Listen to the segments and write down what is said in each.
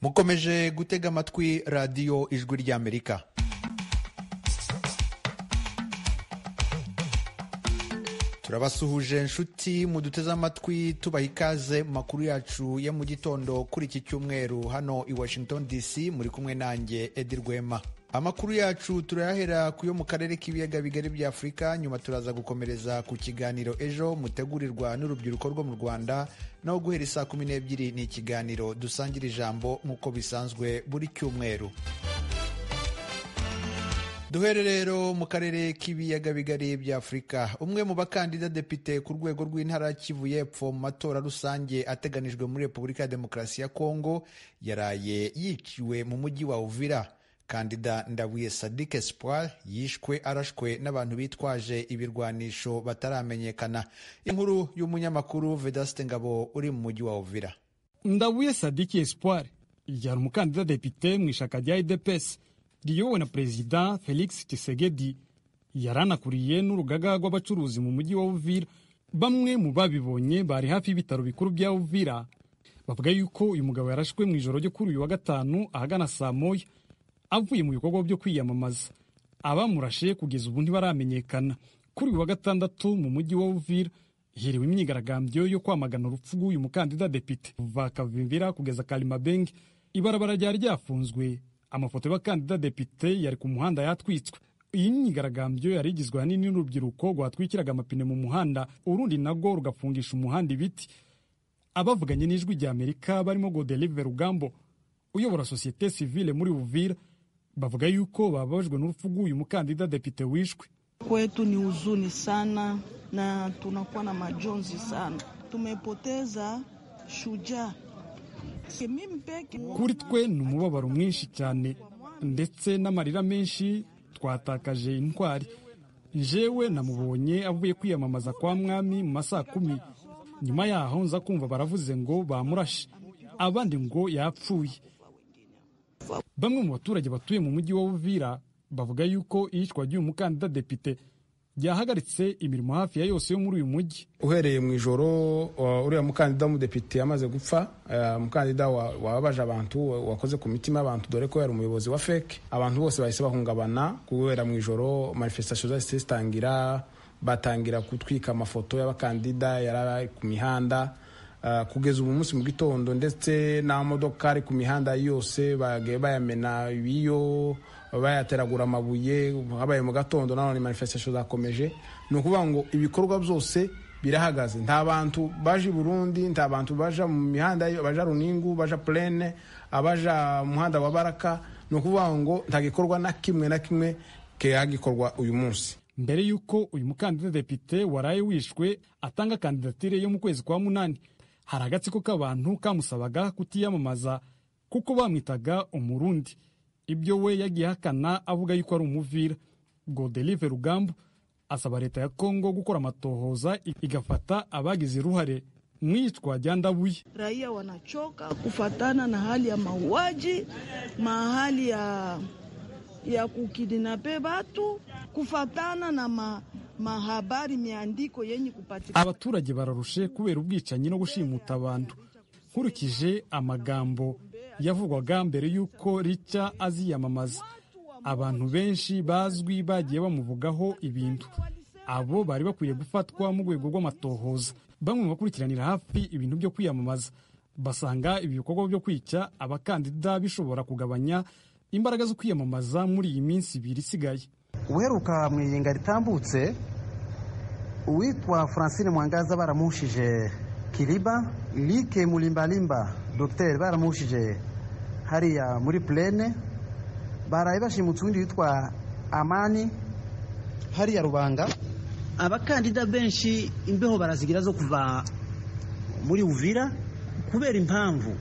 mukomeje gutega amatwi radiyo ijwi ry'Amerika. Turabasuhuje inshuti muduteze amatwi tubaha ikaze mu makuru yacu ya mu gitondo kuri iki cyumweru hano i Washington DC, muri kumwe nanjye Edi Rwema. Amakuru yacu turayahera ku yo mu karere k'ibiyaga bigari bya Afurika, nyuma turaza gukomereza ku kiganiro ejo mutegurirwa n'urubyiruko rwo mu Rwanda, naho guhera saa 12 ni ikiganiro dusangira ijambo nk'uko bisanzwe buri cyumweru. Duhere rero mu karere k'ibiyaga bigari bya Afurika. Umwe mu bakandida depite ku rwego rw'intara Kivu y'Epfo mu matora rusange ateganijwe muri Repubulika ya Demokarasi ya Kongo yaraye yiciwe mu mujyi wa Uvira. Kandida Ndabuye Sadik Espoir yishwe arashwe n'abantu bitwaje ibirwanisho bataramenyekana. Inkuru y'umunyamakuru Vedaste Ngabo uri mu mujyi wa Uvira. Ndabuye Sadik Espoir yari umukandida depite mu ishaka rya UDPS riyobowe na Perezida Felix Tshisekedi, yaranakuriye n'urugaga rw'abacuruzi mu mujyi wa Uvira. Bamwe mu babibonye bari hafi y'ibitaro bikuru bya Uvira bavuga yuko uyu mugabo yarashwe mu ijoro ryo kuri uyu wa gatanu ahagana saa moya avuye mu bikorwa byo kwiyamamaza. Abamurashe kugeza ubu ntibaramenyekana. Kuri uyu wa gatandatu mu mujyi wa Uvira hiriwe imyigaragambyo yo kwamagana urupfu rw'uyu mukandida depite. Kuva Kavimvira kugeza Kalimabenge ibarabara ryari ryafunzwe. Amafoto y'abakandida depite yari ku muhanda yatwitswe. Iyi myigaragambyo yari igizwe ahanini n'urubyiruko rwatwikiraga amapine mu muhanda, urundi nago rugafungisha umuhanda ibiti. Abavuganye n'ijwi rya Amerika barimo Godelive Rugambo uyobora societe civile muri Uvira bavuga yuko babajwe n'urupfu rw'uyu mukandida depite wishwe. Kwetu ni huzuni sana na tunakuwa na majonzi sana. Tumepoteza shujaa. Kuri twe ni umubabaro mwinshi cyane ndetse n'amarira menshi. Twatakaje intwari. Jewe namubonye avuye kwiyamamaza kwa mwami mu masaa 10. Nyuma yaho nza kumva baravuze ngo bamurashe, abandi ngo yapfuye. Bamwe mu baturage batuye mu mujyi wa Uvira bavuga yuko iyicwa ry'uyu mukandida depite ryahagaritse imirimo hafi ya yose yo muri uyu mujyi. Uhereye mu ijoro uriya mukandida w'umudepite yamaze gupfa, umukandida wababaje abantu, wakoze ku mitima y'abantu, dore ko yari umuyobozi wa feke. Abantu bose bahise bahungabana kubera mu ijoro manifestation zahise zitangira, batangira gutwika amafoto y'abakandida yari ku mihanda. Kugeza ubu munsi mu gitondo ndetse n'amamodoka ari ku mihanda yose bagiye bayamena ibiyo, bayateragura amabuye. Habaye mu gatondo nanone manifestation zakomeje. Ni ukuvuga ngo ibikorwa byose birahagaze. Nta bantu baje i Burundi, nta bantu baja mu mihanda, baja Runingu, baja Plene, abaja muhanda wa Baraka. Ni ukuvuga ngo nta gikorwa na kimwe gikorwa uyu munsi. Mbere yuko uyu mukandida depite waraye wishwe atanga kandidatire yo mu kwezi kwa 8, hari agatsiko k'abantu kamusabaga kutiyamamaza kuko bamwitaga umurundi. Ibyo we yagiye hakana avuga yuko ari umuvira. Godelive Rugambo asaba leta ya Kongo gukora amatohoza igafata abagize uruhare mu iyicwa rya Ndabuye. Raia wanachoka kufatana na hali ya mauaji, mahali ya kukidinape watu, kufatana na mahabari miandiko yenye kupatikana. Abaturage bararushe kubera ubwicanyi no gushimuta abantu. Nkurikije amagambo yavugwaga mbere yuko Richa aziyamamaza, abantu benshi bazwi bagiye bamuvugaho ibintu. Abo bari bakwiye gufatwa mu rwego rw'amatohoza. Bamwe mu bakurikiranira hafi ibintu byo kwiyamamaza basanga ibi bikorwa byo kwica abakandida bishobora kugabanya imbaraga zo kwiyamamaza muri iyi minsi 2 isigaye. Uheruka mu yinga ritambutse uwitwa Francine Mwangaza baramushije Kiliba, Like Mulimbalimba Dr. baramushije hariya muri Plene, baraye bashimutse undi witwa Amani hariya Rubanga. Abakandida benshi imbeho barazigira zo kuva muri Uvira kubera impamvu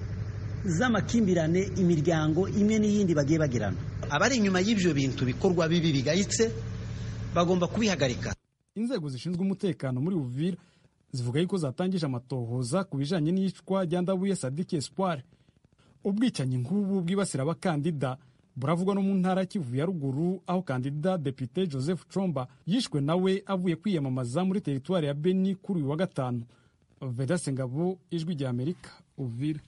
z'amakimbirane imiryango imwe n'iyindi bagiye bagirana. Abari inyuma y'ibyo bintu bikorwa bibi bigayitse bagomba kubihagarika. Inzego zishinzwe umutekano muri Uvira zivuga yuko zatangije amatohoza ku bijanye n'iyicwa rya Ndabuye Sadik Espoir. Ubwicanyi nk'ubu bwibasira abakandida buravugwa no mu ntara Kivu ya ruguru, aho kandida depite Joseph Chomba yishwe nawe avuye kwiyamamaza muri teritwari ya Beni kuri uyu wa gatanu. Vedaste Ngabo, ijwi rya Amerika, Uvira.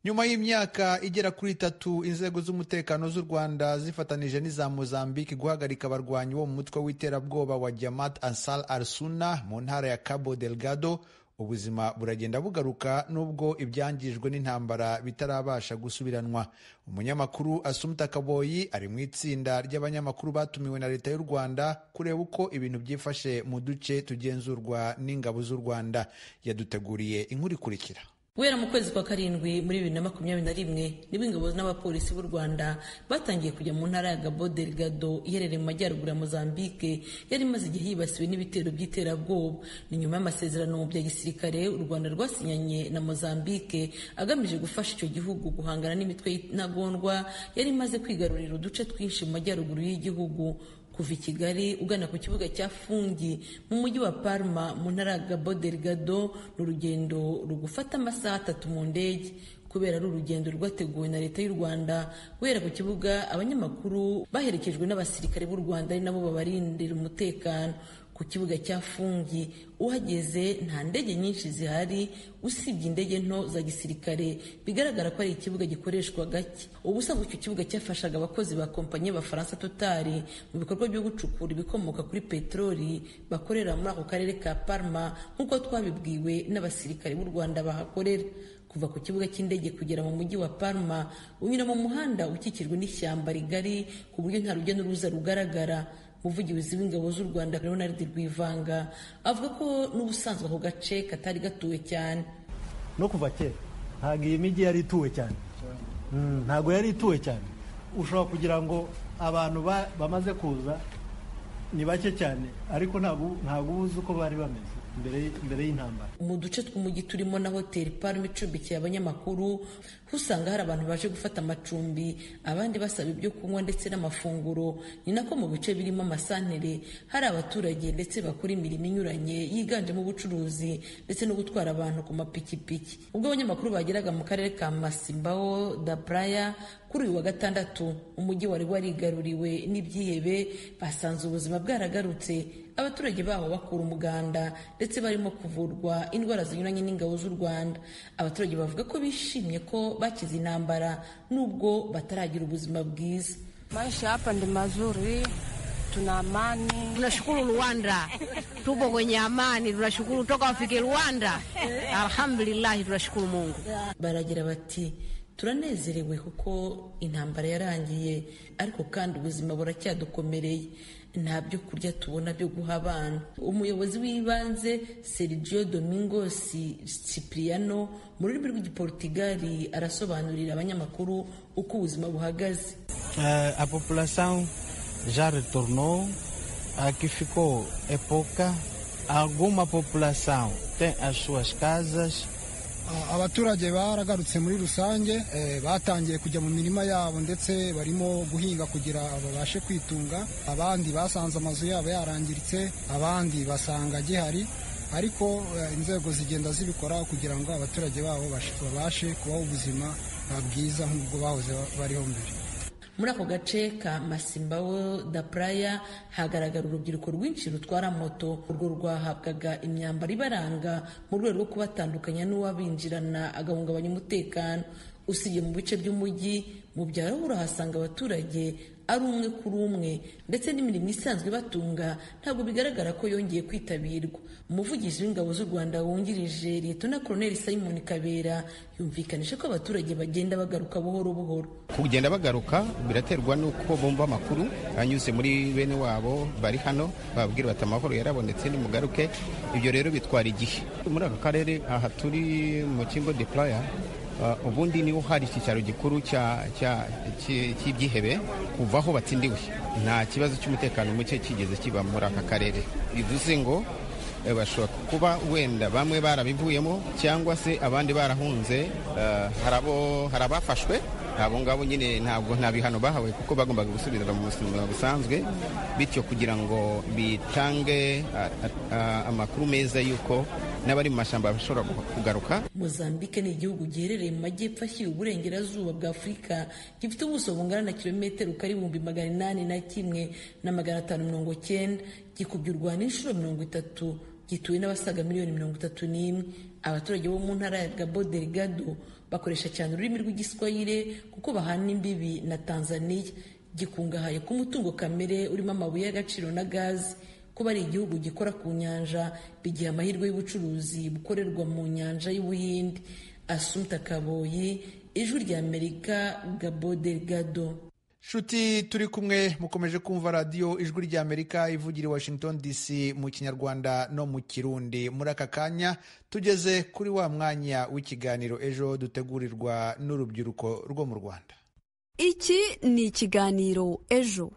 Nyuma y'imyaka igera kuri 3 inzego z'umutekano z'u Rwanda zifatanije n'iza Mozambique guhagarika abarwanyi bo mu mutwe w'iterabwoba wa Jamaat Ansar al-Sunna mu ntara ya Cabo Delgado, ubuzima buragenda bugaruka nubwo ibyangijwe n'intambara bitarabasha gusubiranwa. Umunyamakuru Assumpta Kaboyi ari mu itsinda ry'abanyamakuru batumiwe na leta y'u Rwanda kureba uko ibintu byifashe mu duce tugenzurwa n'ingabo z'u Rwanda. Yaduteguriye inkuru ikurikira. Guhera mu kwezi kwa karindwi muri 2021 nibwo ingabo n'abapolisi b'u Rwanda batangiye kujya mu ntara ya Cabo Delgado iherereye mu majyaruguru ya Mozambique yari imaze igihe yibasiwe n'ibitero by'iterabwoba. Ni nyuma y'amasezerano mu bya gisirikare u Rwanda rwasinyanye na Mozambique agamije gufasha icyo gihugu guhangana n'imitwe y'intagondwa yari imaze kwigarurira uduce twinshi mu majyaruguru y'igihugu. Kuva i Kigali ugana ku kibuga cya Fungi mu mujyi wa Palma mu ntara ya Cabo Delgado n'urugendo rugufata amasaha 3 mu ndege. Kubera ari urugendo rwateguwe na leta y'u Rwanda, guhera ku kibuga abanyamakuru baherekejwe n'abasirikare b'u Rwanda ari nabo babarindira umutekano. Ku kibuga cya Fungi uhageze nta ndege nyinshi zihari usibye indege nto za gisirikare, bigaragara ko ari ikibuga gikoreshwa gake. Ubusanzwe icyo kibuga cyafashaga abakozi ba kompanyi y'Abafaransa Total mu bikorwa byo gucukura ibikomoka kuri peteroli bakorera muri ako karere ka Palma nk'uko twabibwiwe n'abasirikare b'u Rwanda bahakorera. Kuva ku kibuga cy'indege kugera mu mujyi wa Palma unyura mu muhanda ukikijwe n'ishyamba rigari ku buryo nta rujya n'uruza rugaragara. Umuvugizi w'ingabo z'u Rwanda Leonard Rwivanga avuga ko n'ubusanzwe ako gace katari gatuwe cyane. No kuva kera ntabwo iyi mijyi yari ituwe cyane, ntabwo yari ituwe cyane. Ushobora kugira ngo abantu bamaze kuza ni bake cyane, ariko ntabwo uzi uko bari bameze mbere y'intambara. Mu duce tw'umujyi turimo na hoteli Palma icumbikiye abanyamakuru usanga hari abantu baje gufata amacumbi, abandi basaba ibyo kunywa ndetse n'amafunguro. Ni nako mu bice birimo amasantere hari abaturage ndetse bakora imirimo inyuranye yiganjemo ubucuruzi ndetse no gutwara abantu ku mapikipiki. Ubwo abanyamakuru bageraga mu karere ka Masimbao da Praia kuri uyu wa gatandatu, umujyi wari warigaruriwe n'ibyihebe, basanze ubuzima bwaragarutse. Abaturage baho bakura umuganda ndetse barimo kuvurwa indwara zinyuranye n'ingabo z'u Rwanda. Abaturage bavuga ko bishimye ko bakize intambara nubwo bataragira ubuzima bwiza. Maisha hapa ndi mazuri, tuna amani. Tunashukuru Rwanda, tupo kwenye amani, tunashukuru toka wafike Rwanda. Alhamdulillah, tunashukuru Mungu. Baragira bati turanezerewe kuko intambara yarangiye, ariko kandi ubuzima buracyadukomereye. Nta byo kurya tubona byo guha abana. Umuyobozi w'ibanze Sergio Domingos Cipriano mu rurimi rw'igiportugali arasobanurira abanyamakuru uko ubuzima buhagaze. A população já retornou, aqui ficou época, alguma população tem as suas casas. Abaturage baragarutse muri rusange, batangiye kujya mu mirima yabo ndetse barimo guhinga kugira babashe kwitunga. Abandi basanze amazu yabo yarangiritse, abandi basanga gihari, ariko inzego zigenda zibikora kugira ngo abaturage babo babashe kubaho ubuzima bwiza nk'ubwo bahoze bariho mbere. Muri ako gace ka Masimbao da Praia hagaragara urubyiruko rwinshi rutwara moto. Urwo rwahabwaga imyambaro ibaranga mu rwego rwo kubatandukanya n'uwabinjirana agahungabanya umutekano. Usibye mu bice by'umujyi, mu byaro urahasanga abaturage ari umwe kuri umwe ndetse n'imirimo isanzwe batunga ntabwo bigaragara ko yongeye kwitabirwa. Umuvugizi w'ingabo z'u Rwanda wungirije Lieutenant Colonel Simon Kabera yumvikanisha ko abaturage bagenda bagaruka buhoro buhoro. Kugenda bagaruka biraterwa n'uko bumva amakuru anyuze muri bene wabo bari hano, babwira bati amahoro yarabonetse nimugaruke. Ibyo rero bitwara igihe. Muri aka karere aha turi mu Cabo de Praia, ubundi niho hari icyicaro gikuru cy'ibyihebe kuva aho batsindiwe. Nta kibazo cy'umutekano muke kigeze kiba muri aka karere. Bivuze ngo bashobora kuba wenda bamwe barabivuyemo cyangwa se abandi barahunze. Hari abafashwe, abo ngabo nyine ntabwo nta bihano bahawe kuko bagombaga gusubira mu buzima busanzwe, bityo kugira ngo bitange amakuru meza y'uko n'abari mu mashyamba bashobora kugaruka. Mozambique ni igihugu giherereye mu majyepfo ashyira uburengerazuba bwa Afurika, gifite ubuso bungana na kilometero kari 881,590, gikubyurwa n'inshuro 30, gituwe n'abasaga miliyoni 31. Abaturage bo mu ntara ya Cabo Delgado bakoresha cyane ururimi rw'igiswahili kuko bahana imbibi na Tanzania, gikungahaye ku mutungo kamere urimo amabuye y'agaciro na gazi. Kuba ari igihugu gikora ku nyanja bigiha amahirwe y'ubucuruzi bukorerwa mu nyanja y'Ubuhinde. Assumpta Kaboyi, Ijwi ry'Amerika, Cabo Delgado. Shuti turi kumwe mukomeje kumva radio Ijwi ry'Amerika ivugira i Washington DC mu Kinyarwanda no mu Kirundi. Muri aka kanya tugeze kuri wa mwanya w'ikiganiro ejo dutegurirwa n'urubyiruko rwo mu Rwanda. Iki ni ikiganiro ejo.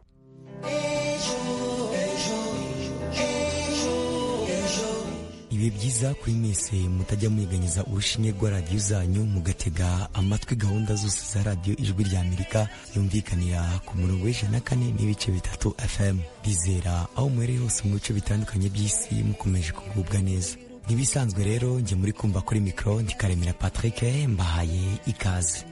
Ibi byiza kuri mwese mutajya mwiganyiza urushinge rwa radiyo zanyu mugatega amatwi gahunda zose za radiyo Ijwi ry'Amerika yumvikanira ku murongo w'104.3 FM. Bizera aho muhereye hose mu bice bitandukanye by'isi mukomeje kugubwa neza. Ntibisanzwe rero njye muri kumva kuri mikro ndi Karemera Patrick, mbahaye ikaze.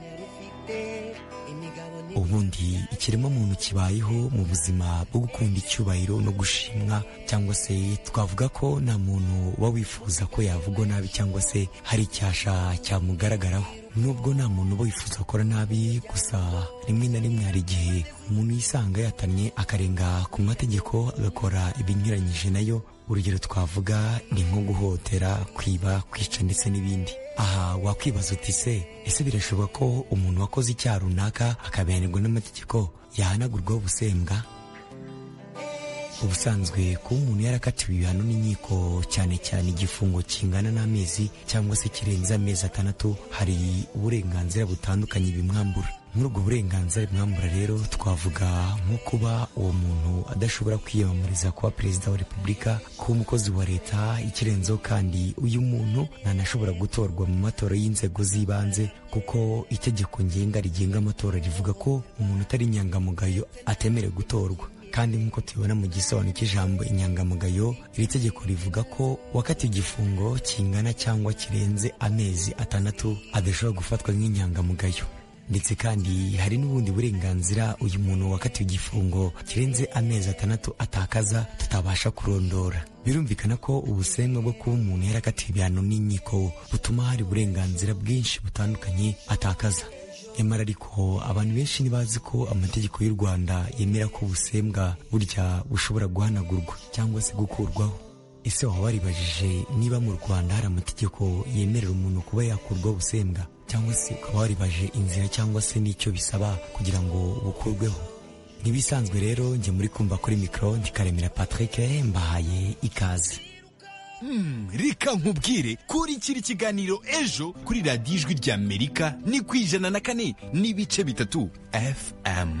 Ubundi ikiremwa muntu kibayeho mu buzima bwo gukunda icyubahiro no gushimwa, cyangwa se twavuga ko nta muntu uba wifuza ko yavugwa nabi cyangwa se hari icyasha cyamugaragaraho. Nubwo nta muntu uba wifuza gukora nabi, gusa rimwe na rimwe hari igihe umuntu yisanga yatanye akarenga ku mategeko agakora ibinyuranyije nayo. Urugero twavuga ni nko guhotera, kwiba, kwica ndetse n'ibindi. Aha wakwibaza uti ese birashoboka ko umuntu wakoze icyaha runaka akabihanirwa n'amategeko yahanagurwaho ubusembwa? Ubusanzwe kuba umuntu yarakatiwe ibihano n'inkiko, cyane cyane igifungo kingana n'amezi cyangwa se kirenze amezi 6, hari uburenganzira butandukanye bimwambura. Muri ubwo burenganzira bimwambura rero twavuga nko kuba uwo muntu adashobora kwiyamamariza kuba perezida wa repubulika, kuba umukozi wa leta, ikirenzeho kandi uyu muntu ntanashobora gutorwa mu matora y'inzego z'ibanze, kuko itegeko ngenga rigenga amatora rivuga ko umuntu utari inyangamugayo atemerewe gutorwa. Kandi nk'uko tubibona mu gisobanuro cy'ijambo inyangamugayo, iri tegeko rivuga ko wakatiwe igifungo kingana cyangwa kirenze amezi 6 adashobora gufatwa nk'inyangamugayo. Ndetse kandi hari n'ubundi burenganzira uyu muntu wakatiwe igifungo kirenze amezi 6 atakaza tutabasha kurondora. Birumvikana ko ubusembwa bwo kuba umuntu yarakatiwe ibihano n'inkiko butuma hari uburenganzira bwinshi butandukanye atakaza. Nyamara ariko abantu benshi ntibazi ko amategeko y'u Rwanda yemera ko ubusembwa burya bushobora guhanagurwa cyangwa se gukurwaho. Ese waba waribajije niba mu Rwanda hari amategeko yemerera umuntu kuba yakurwaho ubusembwa, cyangwa se ukaba waribaje inzira cyangwa se n'icyo bisaba kugira ngo bukurweho? Ntibisanzwe rero njye muri kumva kuri mikro ndi Karemera Patrick, mbahaye ikaze. Reka nkubwire kuri kiri kiganiro ejo kuri radiyo Ijwi ry'Amerika ni ku 104.3 FM.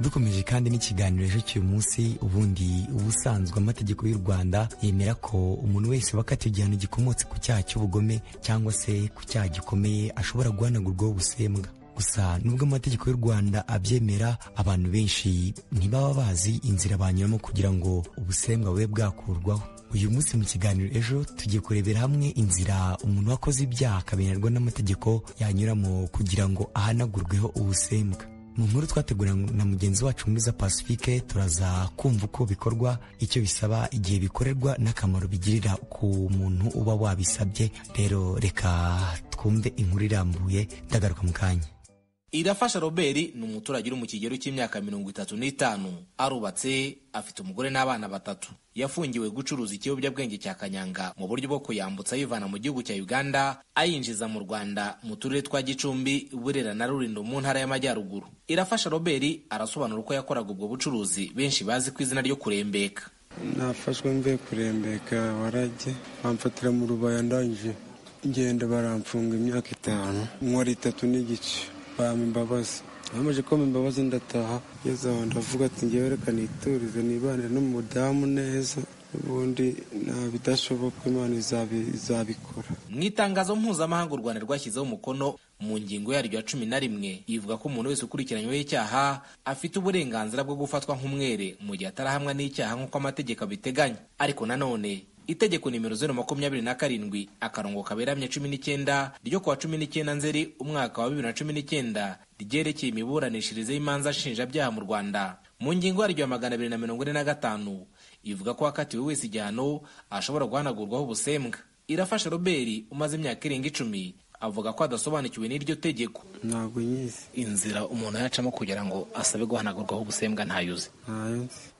Dukomeje kandi n'ikiganiro ejo cy'uyu munsi. Ubundi ubusanzwe amategeko y'u Rwanda yemera ko umuntu wese wakatiwe igihano gikomotse ku cyaha cy'ubugome cyangwa se ku cyaha gikomeye ashobora guhanagurwaho ubusembwa. Gusa nubwo amategeko y'u Rwanda abyemera, abantu benshi ntibaba bazi inzira banyuramo kugira ngo ubusembwa bube bwakurwaho. Uyu munsi mu kiganiro ejo tugiye kurebera hamwe inzira umuntu wakoze ibyaha akabihanirwa n'amategeko yanyuramo kugira ngo ahanagurweho ubusembwa. Mu nkuru twategura na mugenzi wacu Mwiza Pacifique turaza kumva uko bikorwa, icyo bisaba, igihe bikorerwa n'akamaro bigirira ku muntu uba wabisabye. Rero reka twumve inkuru irambuye, ndagaruka mu kanya. Irafasha Robert ni umuturage uri mu kigero cy'imyaka 35, arubatse, afite umugore n'abana 3. Yafungiwe gucuruza ikiyobyabwenge cya kanyanga mu buryo bwo kuyambutsa yivana mu gihugu cya Uganda ayinjiza mu Rwanda mu turere twa Gicumbi, Burera na Rulindo mu ntara y'Amajyaruguru. Irafasha Robert arasobanura uko yakoraga ubwo bucuruzi benshi bazi ku izina ryo kurembeka. Nafashwe mve kurembeka warajye bamfatira mu Rubaya, ndangije ngenda baramfunga imyaka 5 nkora 3 n'igice. Bampa imbabazi, bamaze ko imbabazi ndataha, ngeze aho ndavuga ati ngewe reka niturize nibanire n'umudamu neza, ubundi bidashoboka Imana izabikora. Mu itangazo mpuzamahanga u Rwanda rwashyizeho umukono mu ngingo yaryo ya 11 ivuga ko umuntu wese ukurikiranyweho icyaha afite uburenganzira bwo gufatwa nk'umwere mu gihe atarahamwa n'icyaha nk'uko amategeko abiteganya. Ariko nanone itegeko nimero 027 akarongo kaberamye 19 ryo kuwa 19 Nzeri umwaka wa 2019 ryerekeye imiburanishirize y'imanza nshinjabyaha mu Rwanda mu ngingo yaryo ya 245 ivuga ko wakatiwe wese igihano ashobora guhanagurwaho ubusembwa. Irafasha Robert umaze imyaka 10 avuga ko adasobanukiwe n'iryo tegeko. Ntabwo nyizi. Inzira umuntu yacamo kugira ngo asabe guhanagurwaho ubusembwa ntayuzi.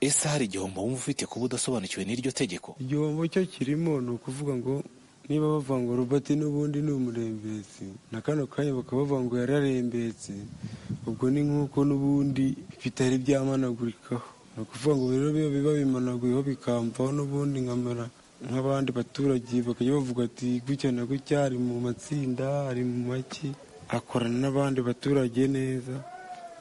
Ese hari igihombo wumva ufite kuba udasobanukiwe n'iryo tegeko? Igihombo cyo kirimo ni ukuvuga ngo niba bavuga ngo Robert n'ubundi ni umurembetsi na kano kanya bakaba bavuga ngo yararembetse, ubwo ni nk'uko n'ubundi bitari byamanagurikaho. Ni ukuvuga ngo rero biba bimanaguyeho bikamvaho n'ubundi nkamera nk'abandi baturage, bakajya bavuga ati gutya na gutya ari mu matsinda, ari mu maki, akorana n'abandi baturage neza,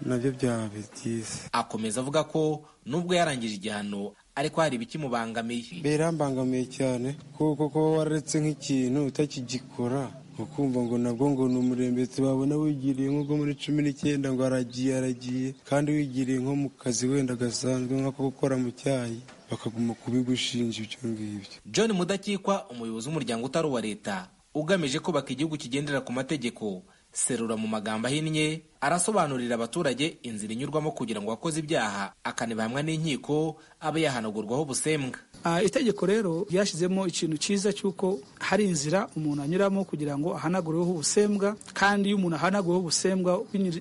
nabyo byaba byiza. Akomeza avuga ko nubwo yarangije igihano ariko hari ibikimubangamiye. Birambangamiye cyane kuko waretse nk'ikintu utakigikora, ukumva ngo nabwo ngo ni umurembetsi, babona wigiriye nko muri 19 ngo aragiye kandi wigiriye nko mu kazi wenda gasanzwe nko gukora mu cyayi, bakaguma kubigushinja ibyo ngibyo. John Mudakikwa, umuyobozi w'umuryango utari uwa leta ugamije kubaka igihugu kigendera ku mategeko, Serura mu magambo ahinnye, arasobanurira abaturage inzira inyurwamo kugira ngo wakoze ibyaha akanibahamwa n'inkiko abe yahanagurwaho ubusembwa. Itegeko rero ryashyizemo ikintu cyiza cy'uko hari inzira umuntu anyuramo kugira ngo ahanagureho ubusembwa, kandi iyo umuntu ahanagureho ubusembwa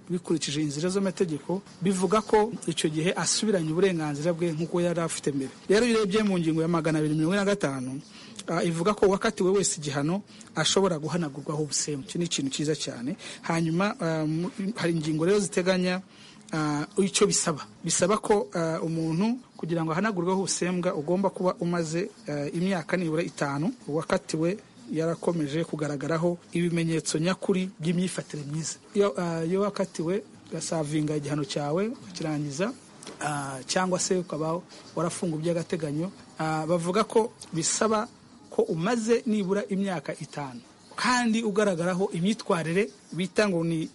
bikurikije inzira z'amategeko bivuga ko icyo gihe asubiranye uburenganzira bwe nk'uko yari afite mbere. Rero iyo urebye mu ngingo ya 245 ivuga ko wakatiwe wese igihano ashobora guhanagurwaho ubusembwa. Icyo ni ikintu cyiza cyane. Hanyuma hari ingingo rero ziteganya icyo bisaba ko umuntu kugira ngo ahanagurweho ubusembwa ugomba kuba umaze imyaka nibura 5 wakatiwe yarakomeje kugaragaraho ibimenyetso nyakuri by'imyifatire myiza. Iyo wakatiwe gasavinga igihano cyawe ukirangiza cyangwa se ukaba warafunga by'agateganyo, bavuga ko bisaba ko umaze nibura imyaka 5 kandi ugaragaraho imyitwarire bita ngo ni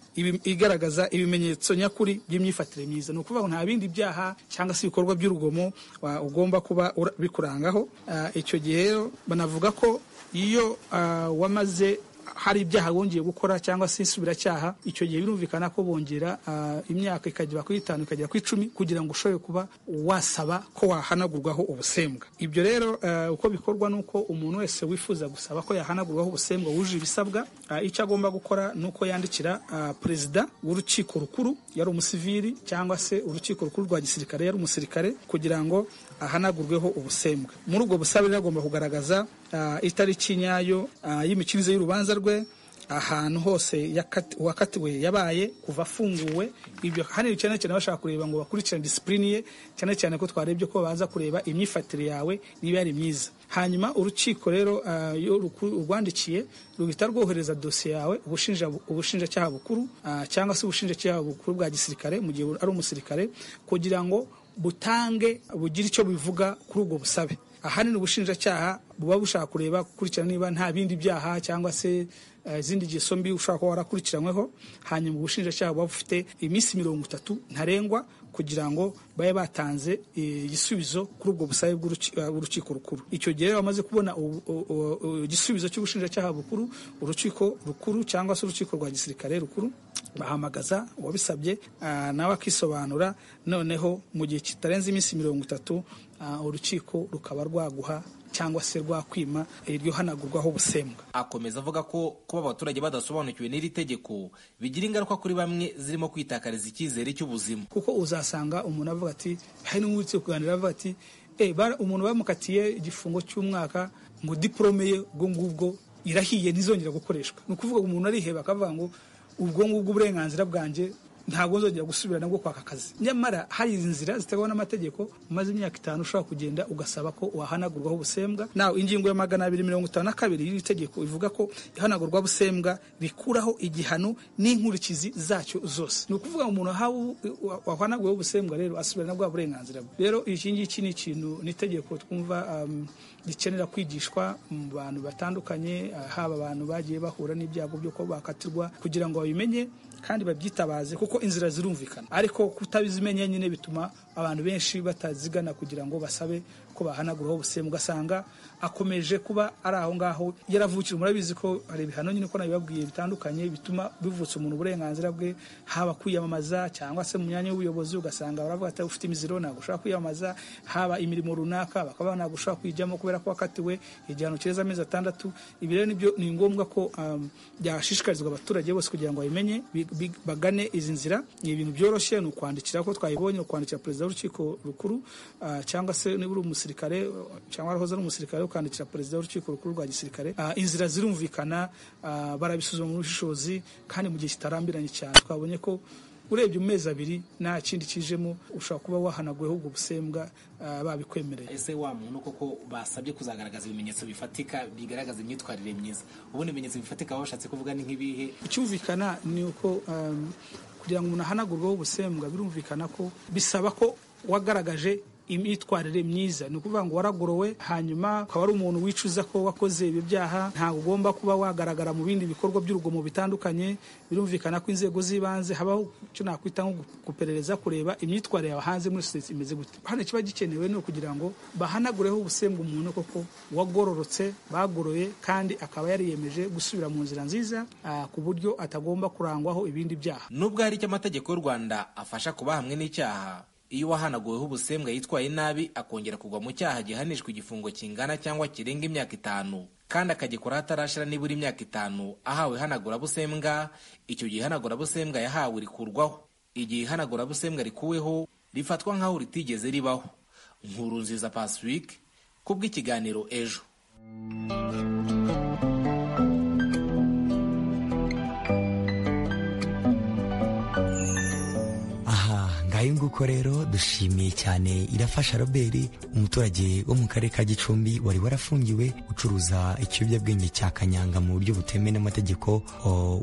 igaragaza ibimenyetso nyakuri by'imyifatire myiza. Ni ukuvuga ngo nta bindi byaha cyangwa se ibikorwa by'urugomo ugomba kuba bikurangaho. Icyo gihe rero banavuga ko iyo wamaze hari ibyaha wongeye gukora cyangwa se insubiracyaha, icyo gihe birumvikana ko bongera imyaka ikagera kuri 5 ikagera kuri 10 kugira ngo ushobore kuba wasaba ko wahanagurwaho ubusembwa. Ibyo rero uko bikorwa nuko umuntu wese wifuza gusaba ko yahanagurwaho ubusembwa wuje ibisabwa, icyo agomba gukora nuko yandikira perezida w'urukiko rukuru yari umusivili cyangwa se urukiko rukuru rwa gisirikare yari umusirikare kugira ngo ahanagurweho ubusembwa. Muri ubwo busabe agomba kugaragaza itariki nyayo y'imikirize y'urubanza rwe, ahantu hose wakatiwe yabaye kuva afunguwe. Ibyo hanini cyane cyane bashaka kureba ngo bakurikirane discipline ye, cyane cyane ko twarebye ko baza kureba imyifatire yawe niba yari myiza. Hanyuma urukiko rero urwandikiye ruhita rwohereza dosiye yawe ubushinjacyaha bukuru cyangwa se ubushinjacyaha bukuru bwa gisirikare mu gihe ari umusirikare, kugira ngo butange bugire icyo bivuga kuri ubwo busabe. Ahanini ubushinjacyaha buba bushaka kureba gukurikirana niba nta bindi byaha cyangwa se izindi ngeso mbi ushaka ko warakurikiranyweho. Hanyuma ubushinjacyaha buba bufite iminsi 30 ntarengwa kugira ngo babe batanze igisubizo kuri ubwo busabe bw'urukiko rukuru. Icyo gihe bamaze kubona igisubizo cy'ubushinjacyaha bukuru, urukiko rukuru cyangwa se urukiko rwa gisirikare rukuru bahamagaza uwabisabye nawe akisobanura. Noneho mu gihe kitarenze iminsi 30 urukiko rukaba rwaguha cyangwa se rwakwima iryo hanagurwaho ubusembwa. Akomeza avuga ko kuba abaturage badasobanukiwe n'iri tegeko bigira ingaruka kuri bamwe zirimo kwitakariza icyizere cy'ubuzima, kuko uzasanga umuntu avuga ati hari n'uwitse kuganira avuga ati umuntu bamukatiye igifungo cy'umwaka ngo diplome ye ubwo ngubwo irahiye ntizongera gukoreshwa. Ni ukuvuga umuntu ariheba akavuga ngo ubwo ngubwo uburenganzira bwanjye ntabwo nzongera gusubirana bwo kwaka akazi. Nyamara hari inzira zitegwa n'amategeko, umaze imyaka 5 ushobora kugenda ugasaba ko wahanagurwaho ubusembwa. Nawe ingingo ya 252 y'iri tegeko ivuga ko ihanagurwa busembwa bikuraho igihano n'inkurikizi zacyo zose. Ni ukuvuga umuntu wahanagurwaho ubusembwa rero asubirana bwa burenganzira bwe. Rero iki ngiki ni ikintu n'itegeko twumva gikenera kwigishwa mu bantu batandukanye, haba abantu bagiye bahura n'ibyago byo ko bakatirwa, kugira ngo babimenye kandi babyitabaze kuko inzira zirumvikana, ariko kutabizimenya nyine bituma abantu benshi batazigana kugira ngo basabe ko bahanaguraho ubusembwa, ugasanga akomeje kuba ari aho ngaho yaravukira. Murabizi ko hari ibihano nyine ko nabibabwiye bitandukanye bituma bivutsa umuntu uburenganzira bwe, haba kwiyamamaza cyangwa se mu myanya y'ubuyobozi, ugasanga baravuga ati ufite imiziro ntabwo ushaka kwiyamamaza, haba imirimo runaka bakaba ntabwo ushaka kuyijyamo kubera ko wakatiwe igihano kireza amezi 6. Ibi rero nibyo ni ngombwa ko byashishikarizwa abaturage bose kugira ngo babimenye, bagane izi nzira. Ni ibintu byoroshye, ni ukwandikira ko twayibonye, ukwandikira perezida w'urukiko rukuru cyangwa se niba uri umusirikare cyangwa arahoza n'umusirikare ukandikira perezida w'urukiko rukuru rwa gisirikare. Inzira zirumvikana, barabisuzuma mu bushishozi kandi mu gihe kitarambiranye cyane. Twabonye ko urebye mu mezi 2 nta kindi kijemo, ushobora kuba wahanaguyeho ubwo busembwa babikwemereye. Ese wa muntu koko basabye kuzagaragaza ibimenyetso bifatika bigaragaza imyitwarire myiza, ubundi ibimenyetso bifatika bashatse kuvuga ni nk'ibihe? Icyumvikana ni uko kugira ngo umuntu ahanagurweho ubusembwa birumvikana ko bisaba ko wagaragaje imyitwarire myiza. Ni ukuvuga ngo waragorowe hanyuma ukaba ari umuntu wicuza ko wakoze ibi byaha, ntabwo ugomba kuba wagaragara mu bindi bikorwa by'urugomo bitandukanye. Birumvikana ko inzego z'ibanze habaho icyo nakwita nko guperereza, kureba imyitwarire yawe hanze muri sosiyete imeze gute. Hano kiba gikenewe no kugira ngo bahanagureho ubusembwa umuntu koko wagororotse, bagoroye kandi akaba yariyemeje gusubira mu nzira nziza, ku buryo atagomba kurangwaho ibindi byaha. Nubwo hari icyo amategeko y'u Rwanda afasha kuba hamwe n'icyaha, iyo wahanaguweho ubusembwa yitwaye nabi akongera kugwa mu cyaha gihanishwa igifungo kingana cyangwa kirenga imyaka 5 kandi akagikora hatarashira nibura imyaka 5 ahawe ihanagurabusembwa, icyo gihe ihanagurabusembwa yahawe rikurwaho. Igihe ihanagurabusembwa rikuweho rifatwa nk'aho ritigeze ribaho. Nkurunziza Pacifique kubw'ikiganiro Ejo. Ayo nguko rero dushimiye cyane Irafasha Robert, umuturage wo mu karere ka Gicumbi wari warafungiwe ucuruza ikiyobyabwenge cya kanyanga mu buryo butemewe n'amategeko,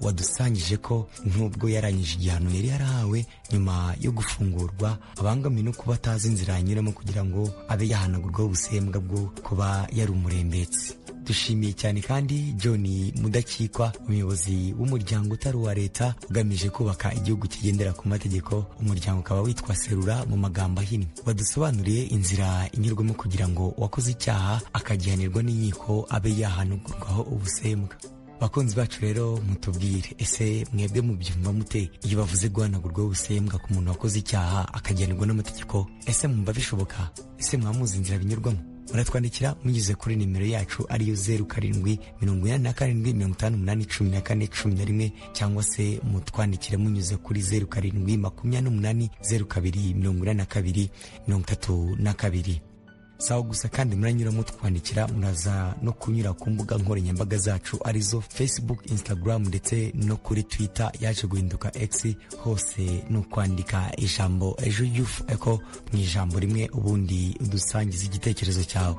wadusangije ko nubwo yarangije igihano yari yarahawe nyuma yo gufungurwa abangamiwe no kuba atazi inzira yanyuramo kugira ngo abe yahanagurwaho ubusembwa bwo kuba yari umurembetsi. Dushimiye cyane kandi John Mudakikwa, umuyobozi w'umuryango utari uwa leta ugamije kubaka igihugu kigendera ku mategeko, umuryango ukaba witwa Serura mu magambo ahinnye, badusobanuriye inzira inyurwamo kugira ngo uwakoze icyaha akagihanirwa n'inkiko abe yahanagurwaho ubusembwa. Bakunzi bacu rero mutubwire, ese mwebwe mubyumva mute iyo bavuze guhanagurwaho ubusembwa ku muntu wakoze icyaha akagihanirwa n'amategeko? Ese mwumva bishoboka? Ese mwamuzi inzira binyurwamo? Muratwandikira munyuze kuri nimero yacu ariyo 0787581411 cyangwa se mutwandikire munyuze kuri 0788028232. Sawa gusa kandi muranyura mutwandikira, muraza no kunyura ku mbuga nkoranyambaga zacu arizo Facebook, Instagram ndetse no kuri Twitter yaje guhinduka X. Hose no kwandika ijambo Ejo Youth Echo mu ijambo rimwe, ubundi udusangiza igitekerezo cyawe.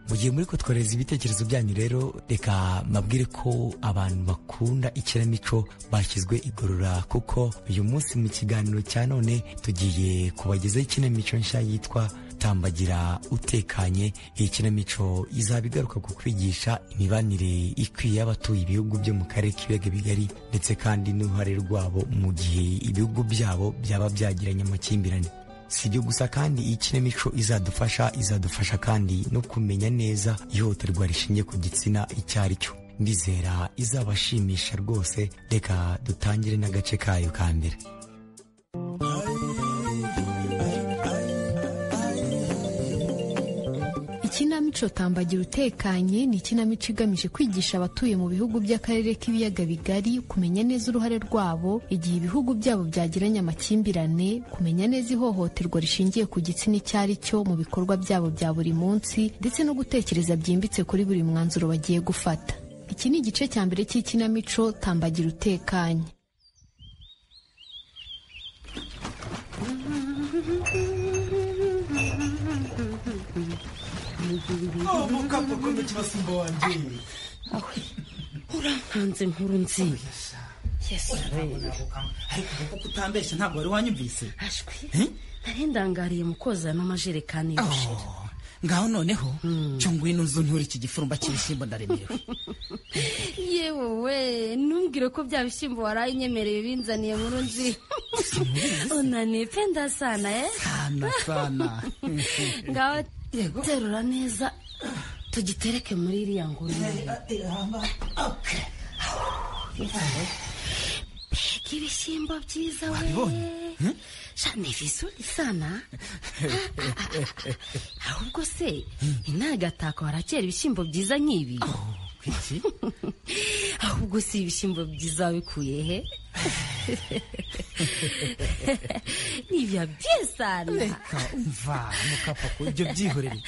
Mugiye muri ko tworeza ibitekerezo byanyu rero, reka mabwire ko abantu bakunda ikinamico bashyizwe igorora, kuko uyu munsi mu kiganiro cya none tugiye kubagezaho ikinamico nshya yitwa Tambagira utekanye. Iyi kinamico izaba igaruka ku kwigisha imibanire ikwiye y'abatuye ibihugu byo mu karere k'ibiyaga bigari ndetse kandi n'uruhare rwabo mu gihe ibihugu byabo byaba byagiranye amakimbirane. Si ibyo gusa kandi iyi kinamico izadufasha kandi no kumenya neza ihohoterwa rishingiye ku gitsina icyo ari cyo. Ndizera izabashimisha rwose. Reka dutangire n'agace kayo ka mbere. Ikinamico Tambagira utekanye ni ikinamico igamije kwigisha abatuye mu bihugu by'akarere k'ibiyaga bigari kumenya neza uruhare rwabo igihe ibihugu byabo byagiranye amakimbirane, kumenya neza ihohoterwa rishingiye ku gitsina icyo ari cyo mu bikorwa byabo bya buri munsi, ndetse no gutekereza byimbitse kuri buri mwanzuro bagiye gufata. Iki ni igice cya mbere cy'ikinamico Tambagira utekanye. mukapa kombe kibasumba wanje urankanze nkuru nzi Yesu ariko kuko kutambesha ntabwo wari wanyumvise ashwi nari ndangariye mukoza no majerekani y'ubushera ngaho noneho cyo ngwino nzu nture iki gifurumba cy'ibishyimbo ndaremerewe. Yewe we numbwire ko bya bishyimbo waraye inyemereye binzaniye mu runzi. Unanipenda sana sana. Ngaho terura neza tugitereke muri iriya ngurube. Peki ibishyimbo byiza we. Ni vizuri sana. Ahubwo se inagataka warakera ibishyimbo byiza nk'ibi. Ahubwo si ibishyimbo byiza bikuye he? Nibya byesana. Reka umva mukapa ko ibyo byihorere.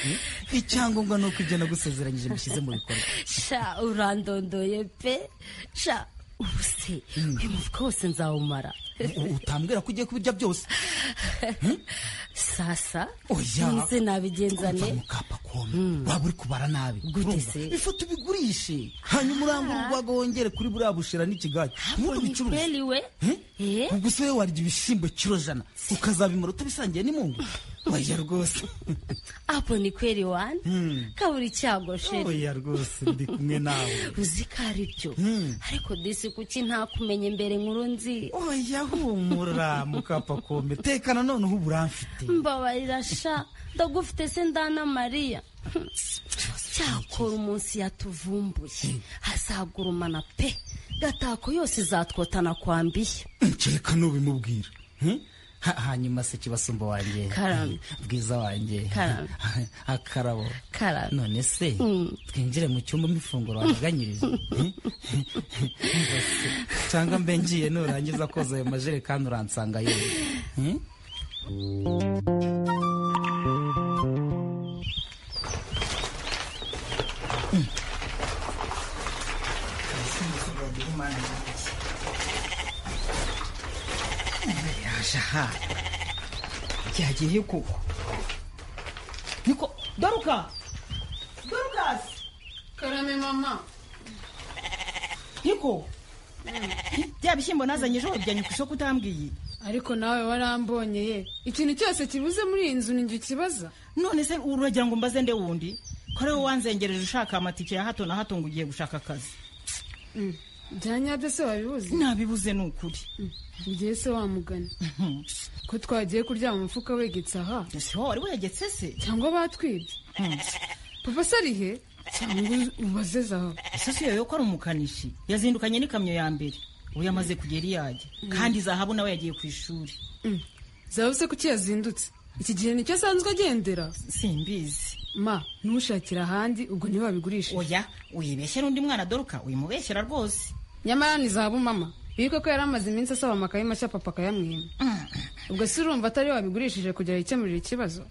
Icyangombwa nuko ibyo nagusezeranyije mushyize mu bikorwa. Sha urandondoye pe. Sha ubuse uyu mufuka wose nzawumara. Utambwira ko ugiye kubirya byose. Sasa oya nze nabigenzane mukapa kome waba uri kubara nabi gute se ifoto bigurishe hanyuma urangura urwaga wongere kuri buriya bushira n'ikigaci muri bicuruza kweli we ubwo se warya ibishimbo kilo 100 ukazabimara utabisangiye n'imungu oya rwose hapo ni kweli wan kaburi cyago sheri oya rwose ndi kumwe nawe uzikari byo ariko disi kuki nta kumenye mbere nkuru nzi oya humura mukapa kome tekana none ubu uramfite mbabarira sha ndagufite se ndana Maria cyakora umunsi yatuvumbuye hazagurumana pe gatako yose izatwotana kwambiye nkeka n'ubimubwira hanyuma se kibasumba wanjye bwiza wanjye akarabo none se twinjire mu cyumba mifunguro waganyiriza cyangwa mbe ngiye nurangiza koza ayo majerekani uransanga yewe Aha. Yagiye koko. Niko Doruka. Dorukas. Karame mama. Niko. Bya bishyimbo nazanye ejo byanye ku isoko utambwiye. Ariko nawe warambonye ye. Ikintu cyose kibuze muri iyi nzu ninjye kibaza. None se uragira ngo mbaze nde wundi? Kore wanzengereje ushaka amatike ya hato na hato ngo ugiye gushaka akazi. Byanyabyo se wabibuze? Nabibuze n'ukuri. Bigiye se wamugana. Ko twagiye kurya mu mufuka wegetse aha. Ese wari wegetse se? Cyangwa batwibye? Papa sarihe? Cyangwa ubazeza aho. Ese si yo ko ari umukanishi. Yazindukanye n'ikamyo ya mbere. Ubu yamaze kugera iyajye. Kandi zahabu nawe yagiye ku ishuri. Zahabu se kuki yazindutse? Iki gihe nicyo asanzwe agendera? Simbizi. Ma, nushakira ahandi ubwo niwe wabigurisha. Oya, uyibeshyera undi mwana Doruka, uyimubeshyera rwose. Nyamara ni zahabu mama. Biko ko yaramaze iminsi asaba amakaye mashya papa kayamwima. Ubwo si urumva atari wabigurishije kugira ikemurira ikibazo?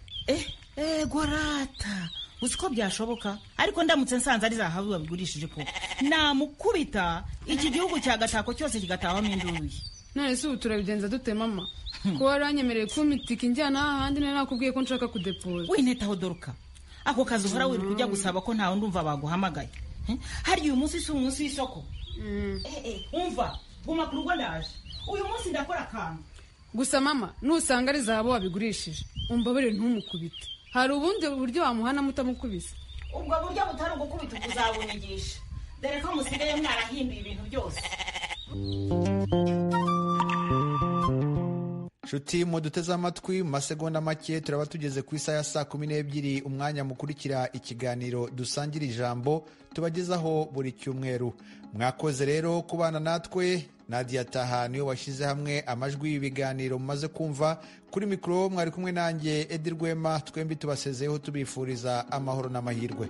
Gorata. Uziko byashoboka. Ariko ndamutse nsanze ari zahabu wabigurishije ko. Namukubita iki gihugu cya gatako cyose kigatahamo induyi. None se ubu turabigenza dute mama? Ko waranyemereye kumitika injyana ahandi nari nakubwiye ko nshaka kudepoza. Wintetaho Doruka. Ako kazi uhora wiri kujya gusaba ko ntawe ndumva baguhamagaye. Hari uyu munsi si umunsi w'isoko. Umva, guma ku rugo ndaje. Uyu munsi ndakora akantu. Gusa mama, nusanga ari zahabu wabigurishije, umbabare ntumukubite. Hari ubundi buryo wamuhana mutamukubise. Ubwo buryo butari ugukubita uzabunyigisha. Dore ko musigaye mwarahinduye ibintu byose. Shuti muduteze amatwi mu masegonda make turaba tugeze ku isaha ya saa 12 umwanya mukurikira ikiganiro dusangira ijambo tubagezaho buri cyumweru. Mwakoze rero kubana natwe. Nadia Taha niyo washyize hamwe amajwi y'ibiganiro mumaze kumva. Kuri mikoro mwari kumwe nanjye Edi Rwema, twembi tubasezeyeho tubifuriza amahoro n'amahirwe.